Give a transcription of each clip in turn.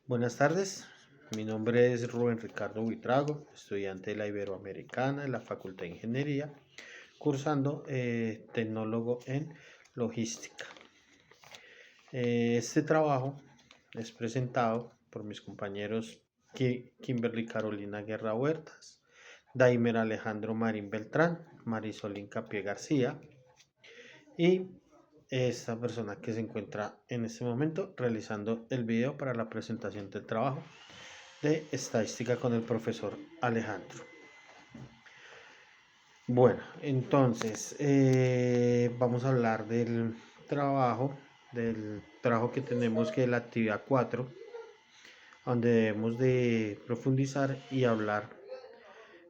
Buenas tardes, mi nombre es Rubén Ricardo Buitrago, estudiante de la Iberoamericana de la Facultad de Ingeniería, cursando tecnólogo en logística. Este trabajo es presentado por mis compañeros Kimberly Carolina Guerra Huertas, Daimer Alejandro Marín Beltrán, Marisol Incapié García y esta persona que se encuentra en este momento realizando el video para la presentación del trabajo de estadística con el profesor Alejandro. Bueno, entonces vamos a hablar del trabajo que tenemos, que es la actividad 4, donde debemos de profundizar y hablar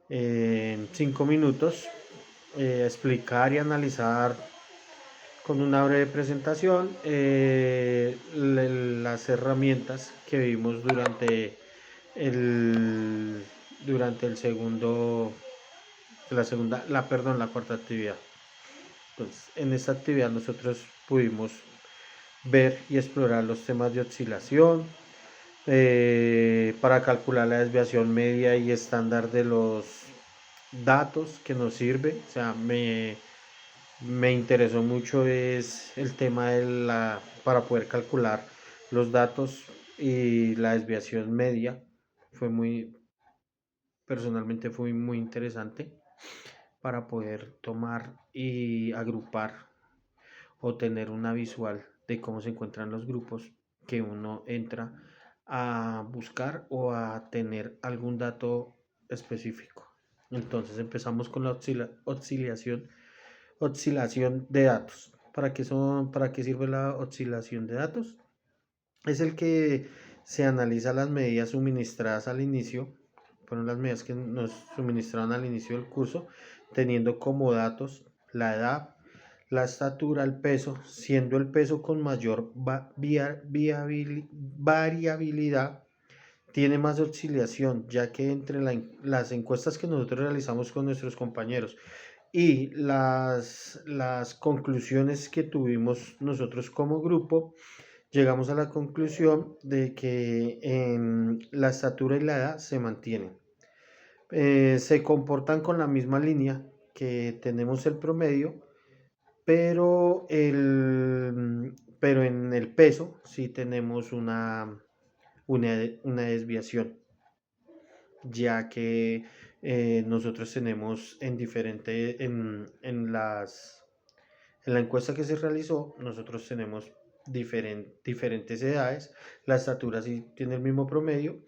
en 5 minutos, explicar y analizar con una breve presentación las herramientas que vimos el, durante el segundo, la cuarta actividad. Entonces, en esta actividad nosotros pudimos ver y explorar los temas de oscilación, para calcular la desviación media y estándar de los datos que nos sirve. O sea, me interesó mucho es el tema para poder calcular los datos y la desviación media. Personalmente fue muy interesante para poder tomar y agrupar o tener una visual de cómo se encuentran los grupos que uno entra a buscar o a tener algún dato específico. Entonces empezamos con la oscilación de datos. ¿Para qué sirve la oscilación de datos? Es el que se analiza las medidas suministradas al inicio, fueron las medidas que nos suministraron al inicio del curso, teniendo como datos la edad, la estatura, el peso, siendo el peso con mayor variabilidad, tiene más oscilación, ya que entre las encuestas que nosotros realizamos con nuestros compañeros y las conclusiones que tuvimos nosotros como grupo, llegamos a la conclusión de que la estatura y la edad se mantienen. Se comportan con la misma línea que tenemos el promedio, pero en el peso sí tenemos una desviación, ya que nosotros tenemos en la encuesta que se realizó, nosotros tenemos diferentes edades. La estatura sí tiene el mismo promedio,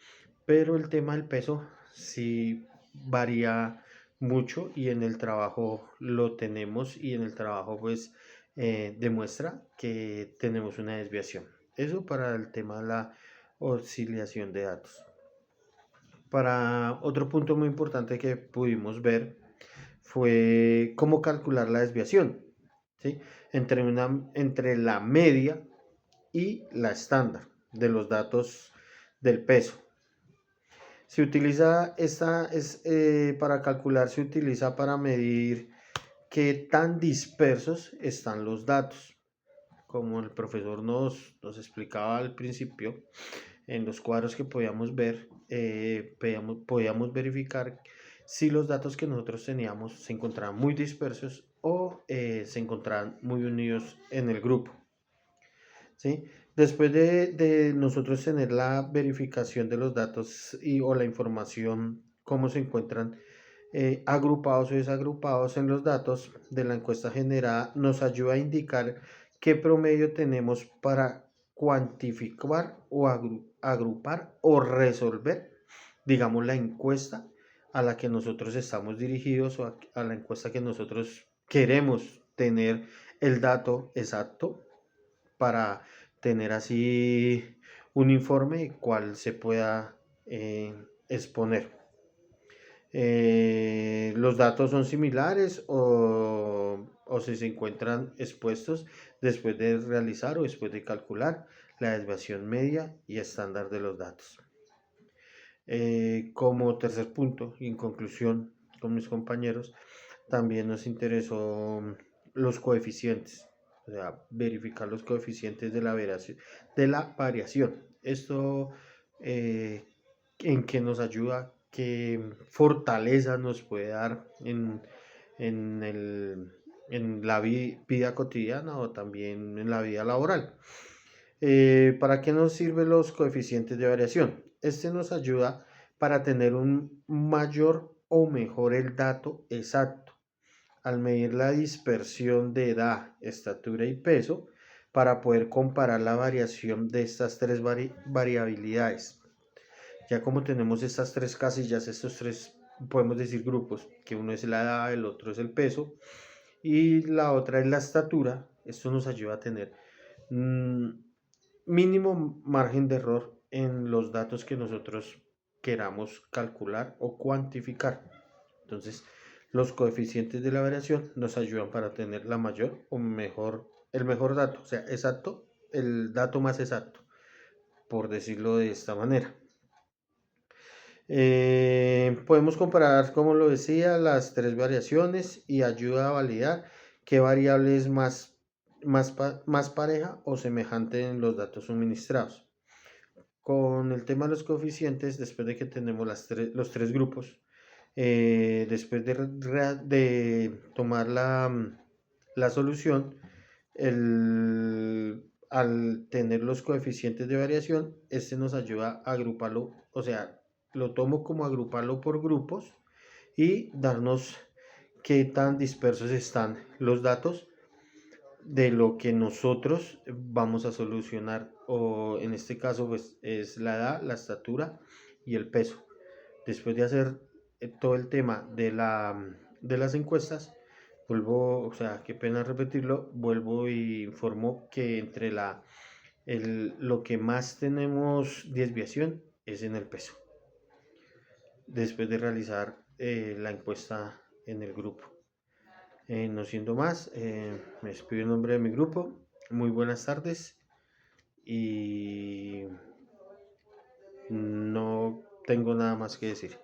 pero el tema del peso sí varía mucho, y en el trabajo lo tenemos, y en el trabajo pues demuestra que tenemos una desviación. Eso para el tema de la oscilación de datos. Para otro punto muy importante que pudimos ver fue cómo calcular la desviación, ¿sí? Entre la media y la estándar de los datos del peso. Se utiliza para calcular, se utiliza para medir qué tan dispersos están los datos. Como el profesor nos explicaba al principio, en los cuadros que podíamos ver, podíamos verificar si los datos que nosotros teníamos se encontraban muy dispersos o se encontraban muy unidos en el grupo, ¿sí? Después de nosotros tener la verificación de los datos o la información, cómo se encuentran agrupados o desagrupados en los datos de la encuesta generada, nos ayuda a indicar qué promedio tenemos para cuantificar o agrupar o resolver, digamos, la encuesta a la que nosotros estamos dirigidos, o a la encuesta que nosotros queremos tener el dato exacto para tener así un informe cual se pueda exponer. Los datos son similares o si se encuentran expuestos después de realizar o después de calcular la desviación media y estándar de los datos. Como tercer punto, y en conclusión con mis compañeros, también nos interesó los coeficientes, o sea, verificar los coeficientes de la variación. Esto eh, en qué nos ayuda, qué fortaleza nos puede dar en el, en la vida cotidiana o también en la vida laboral. ¿Para qué nos sirven los coeficientes de variación? Este nos ayuda para tener un mayor o mejor el dato exacto al medir la dispersión de edad, estatura y peso para poder comparar la variación de estas tres variabilidades. Ya como tenemos estas tres casillas, estos tres, podemos decir grupos, que uno es la edad, el otro es el peso y la otra es la estatura, esto nos ayuda a tener mmm, mínimo margen de error en los datos que nosotros queramos calcular o cuantificar. Entonces, los coeficientes de la variación nos ayudan para tener la mayor o mejor, el mejor dato, o sea, exacto, el dato más exacto, por decirlo de esta manera. Podemos comparar, como lo decía, las tres variaciones y ayuda a validar qué variable es más pareja o semejante en los datos suministrados. Con el tema de los coeficientes, después de que tenemos los tres grupos, después de tomar la solución, al tener los coeficientes de variación, este nos ayuda a agruparlo, o sea, lo tomo como agruparlo por grupos y darnos qué tan dispersos están los datos de lo que nosotros vamos a solucionar, o en este caso pues es la edad, la estatura y el peso. Después de hacer todo el tema de las encuestas, vuelvo, o sea, qué pena repetirlo, vuelvo y informo que entre lo que más tenemos desviación es en el peso, después de realizar la encuesta en el grupo. No siendo más, me despido en nombre de mi grupo. Muy buenas tardes y no tengo nada más que decir.